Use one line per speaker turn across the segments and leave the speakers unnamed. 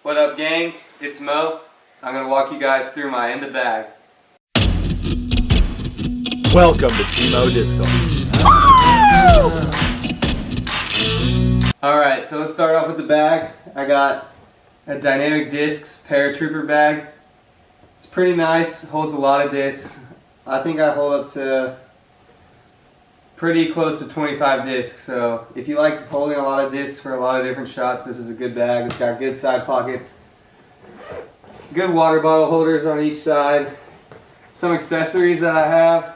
What up, gang? It's Mo. I'm going to walk you guys through my in the bag.
Welcome to T-Mo Disco.
Alright, so let's start off with the bag. I got a Dynamic Discs Paratrooper bag. It's pretty nice, holds a lot of discs. I think I hold up to pretty close to 25 discs, so if you like holding a lot of discs for a lot of different shots, this is a good bag. It's got good side pockets, good water bottle holders on each side. Some accessories that I have.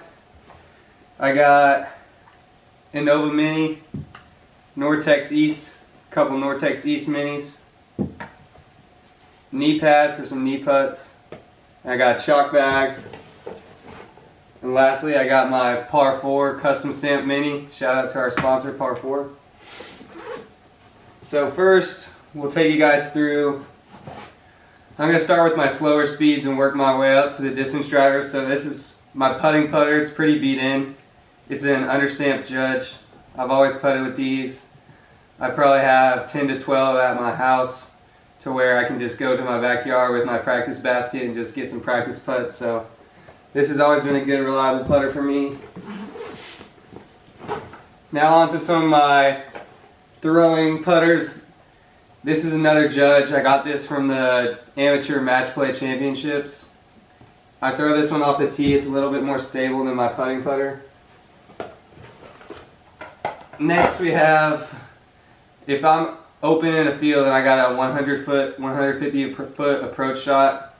I got a Nova Mini, Nortex East, a couple Nortex East minis, knee pad for some knee putts. I got a chalk bag. And lastly, I got my Par 4 custom stamp mini. Shout out to our sponsor, Par 4. So first, we'll take you guys through. I'm going to start with my slower speeds and work my way up to the distance driver. So this is my putting putter. It's pretty beat in. It's an understamped Judge. I've always putted with these. I probably have 10 to 12 at my house to where I can just go to my backyard with my practice basket and just get some practice putts. So this has always been a good, reliable putter for me. Now on to some of my throwing putters. This is another Judge. I got this from the Amateur Match Play Championships. I throw this one off the tee. It's a little bit more stable than my putting putter. Next we have, if I'm open in a field and I got a 100-foot, 150-foot approach shot,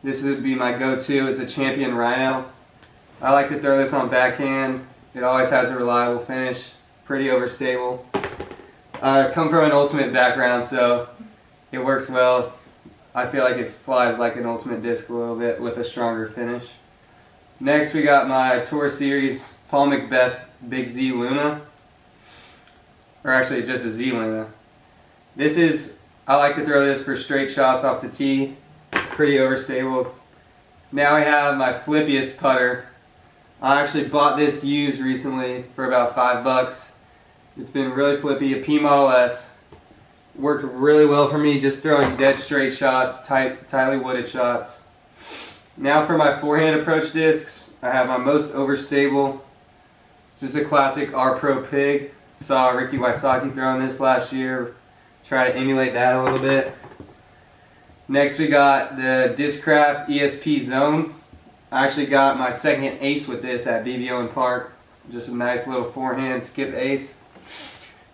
this would be my go-to. It's a Champion Rhyno. I like to throw this on backhand. It always has a reliable finish, pretty overstable. I come from an ultimate background, so it works well. I feel like it flies like an ultimate disc a little bit with a stronger finish. Next we got my Tour Series Paul Macbeth Big Z Luna. Or actually just a Z Luna. I like to throw this for straight shots off the tee. Pretty overstable. Now I have my flippiest putter. I actually bought this used recently for about $5. It's been really flippy, a P Model S. Worked really well for me just throwing dead straight shots, tightly wooded shots. Now for my forehand approach discs, I have my most overstable, just a classic R Pro Pig. Saw Ricky Wysocki throwing this last year. Try to emulate that a little bit. Next we got the Discraft ESP Zone. I actually got my second ace with this at BBO and Park. Just a nice little forehand skip ace.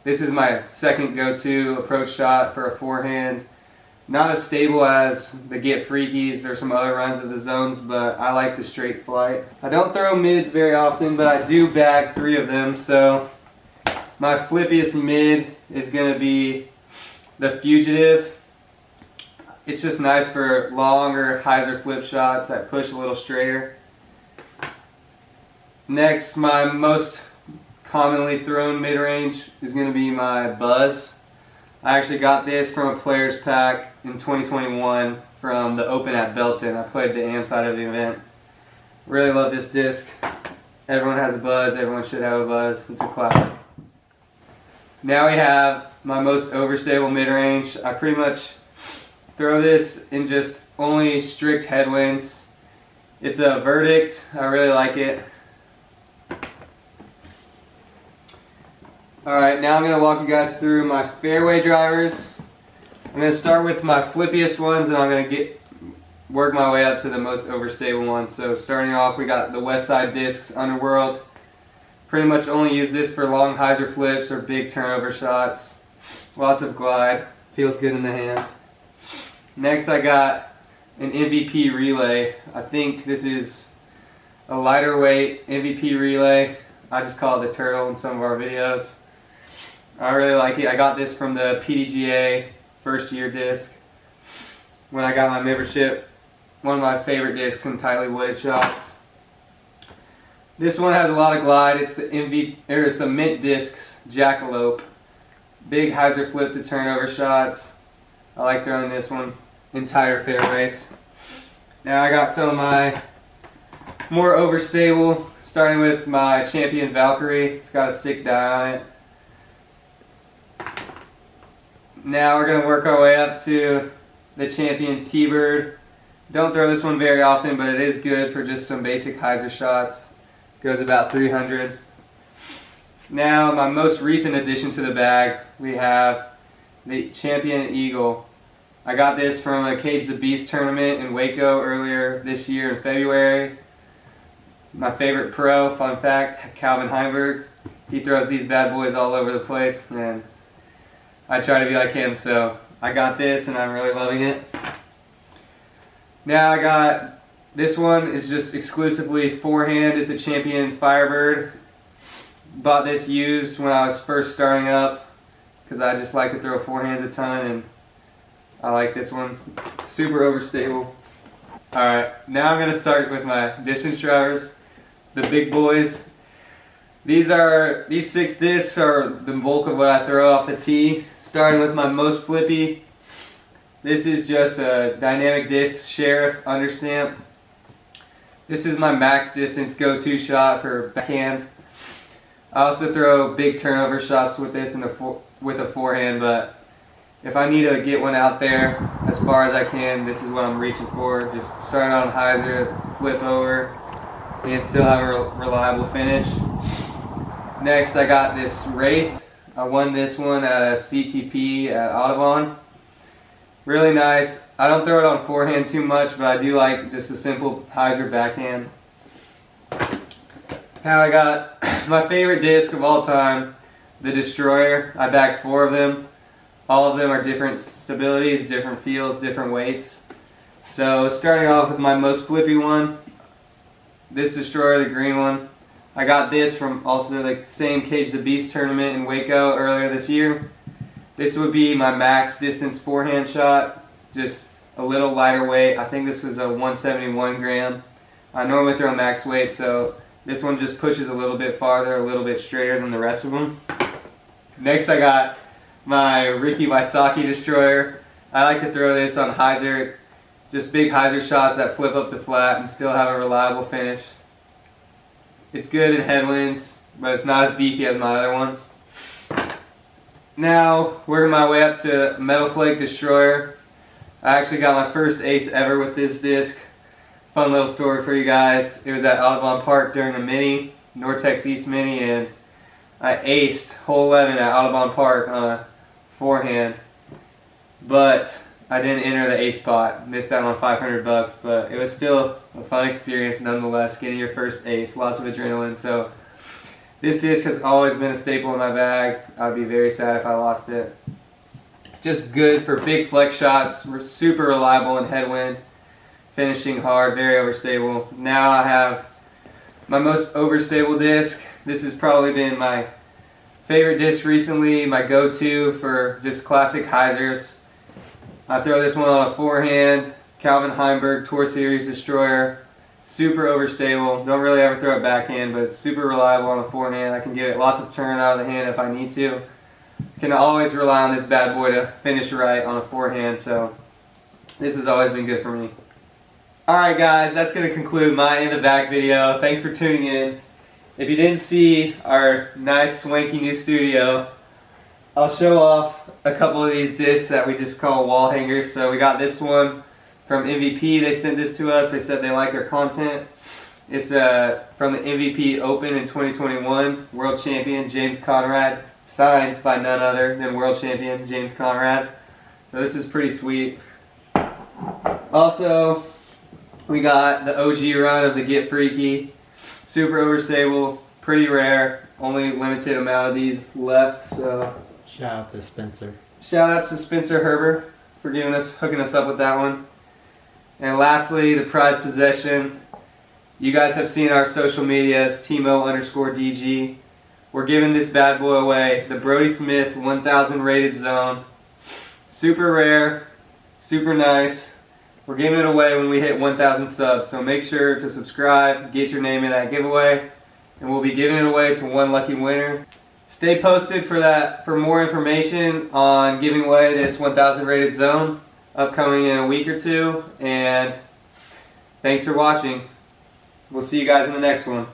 This is my second go-to approach shot for a forehand. Not as stable as the Get Freakies or some other runs of the zones, but I like the straight flight. I don't throw mids very often, but I do bag 3 of them. So my flippiest mid is going to be the Fugitive. It's just nice for longer hyzer flip shots that push a little straighter. Next, my most commonly thrown mid-range is going to be my Buzzz. I actually got this from a player's pack in 2021 from the Open at Belton. I played the AM side of the event. Really love this disc. Everyone has a Buzzz. Everyone should have a Buzzz. It's a classic. Now we have my most overstable mid-range. I pretty much throw this in just only strict headwinds. It's a Verdict. I really like it. Alright, now I'm going to walk you guys through my fairway drivers. I'm going to start with my flippiest ones and I'm going to work my way up to the most overstable ones. So starting off, we got the Westside Underworld. Pretty much only use this for long hyzer flips or big turnover shots. Lots of glide. Feels good in the hand. Next I got an MVP relay. I think this is a lighter weight MVP relay. I just call it the Turtle in some of our videos. I really like it. I got this from the PDGA first year disc. When I got my membership, one of my favorite discs in tightly wooded shots. This one has a lot of glide. It's the Mint Discs Jackalope. Big hyzer flip to turnover shots. I like throwing this one. Entire fairways. Now I got some of my more overstable, starting with my Champion Valkayrie. It's got a sick die on it. Now we're going to work our way up to the champion Teebird. Don't throw this one very often, but it is good for just some basic hyzer shots. Goes about 300. Now, my most recent addition to the bag, we have the Champion Eagle. I got this from a Cage the Beast tournament in Waco earlier this year in February. My favorite pro, fun fact, Calvin Heimburg. He throws these bad boys all over the place, and I try to be like him, so I got this and I'm really loving it. Now I got, this one is just exclusively forehand. It's a Champion Firebird. Bought this used when I was first starting up because I just like to throw forehands a ton, and I like this one. Super overstable. Alright, now I'm going to start with my distance drivers, the big boys. These 6 discs are the bulk of what I throw off the tee. Starting with my most flippy. This is just a dynamic disc Sheriff understamp. This is my max distance go-to shot for backhand. I also throw big turnover shots with this with a forehand, but if I need to get one out there as far as I can, this is what I'm reaching for. Just start on hyzer, flip over, and still have a reliable finish. Next, I got this Wraith. I won this one at a CTP at Audubon. Really nice. I don't throw it on forehand too much, but I do like just a simple hyzer backhand. Now I got my favorite disc of all time, the Destroyer. I bagged 4 of them. All of them are different stabilities, different feels, different weights. So starting off with my most flippy one, this Destroyer, the green one. I got this from also the same Cage the Beast tournament in Waco earlier this year. This would be my max distance forehand shot, just a little lighter weight. I think this was a 171 gram. I normally throw max weight, so this one just pushes a little bit farther, a little bit straighter than the rest of them. Next I got my Wysocki Destroyer. I like to throw this on hyzer, just big hyzer shots that flip up to flat and still have a reliable finish. It's good in headwinds, but it's not as beefy as my other ones. Now, working my way up to Metal Flake Destroyer. I actually got my first ace ever with this disc. Fun little story for you guys. It was at Audubon Park during a mini, Nortex East mini, and I aced hole 11 at Audubon Park on a forehand. But I didn't enter the ace pot. Missed out on $500, but it was still a fun experience nonetheless, getting your first ace, lots of adrenaline. So this disc has always been a staple in my bag. I'd be very sad if I lost it. Just good for big flex shots. We're super reliable in headwind. Finishing hard, very overstable. Now I have my most overstable disc. This has probably been my favorite disc recently, my go-to for just classic hyzers. I throw this one on a forehand, Calvin Heimburg Tour Series Destroyer. Super overstable. Don't really ever throw it backhand, but it's super reliable on a forehand. I can get lots of turn out of the hand if I need to. Can always rely on this bad boy to finish right on a forehand, so this has always been good for me. Alright guys, that's going to conclude my in the bag video. Thanks for tuning in. If you didn't see our nice swanky new studio, I'll show off a couple of these discs that we just call wall hangers. So we got this one from MVP. They sent this to us. They said they liked our content. It's from the MVP Open in 2021. World champion James Conrad, signed by none other than world champion James Conrad. So this is pretty sweet. Also, we got the OG run of the Get Freaky. Super overstable, pretty rare. Only limited amount of these left. So
shout out to Spencer.
Shout out to Spencer Herbert for hooking us up with that one. And lastly, the prized possession. You guys have seen our social medias, Timo_DG. We're giving this bad boy away, the Brodie Smith 1000 rated zone. Super rare, super nice. We're giving it away when we hit 1,000 subs, so make sure to subscribe, get your name in that giveaway, and we'll be giving it away to one lucky winner. Stay posted for more information on giving away this 1,000 rated zone, upcoming in a week or two, and thanks for watching. We'll see you guys in the next one.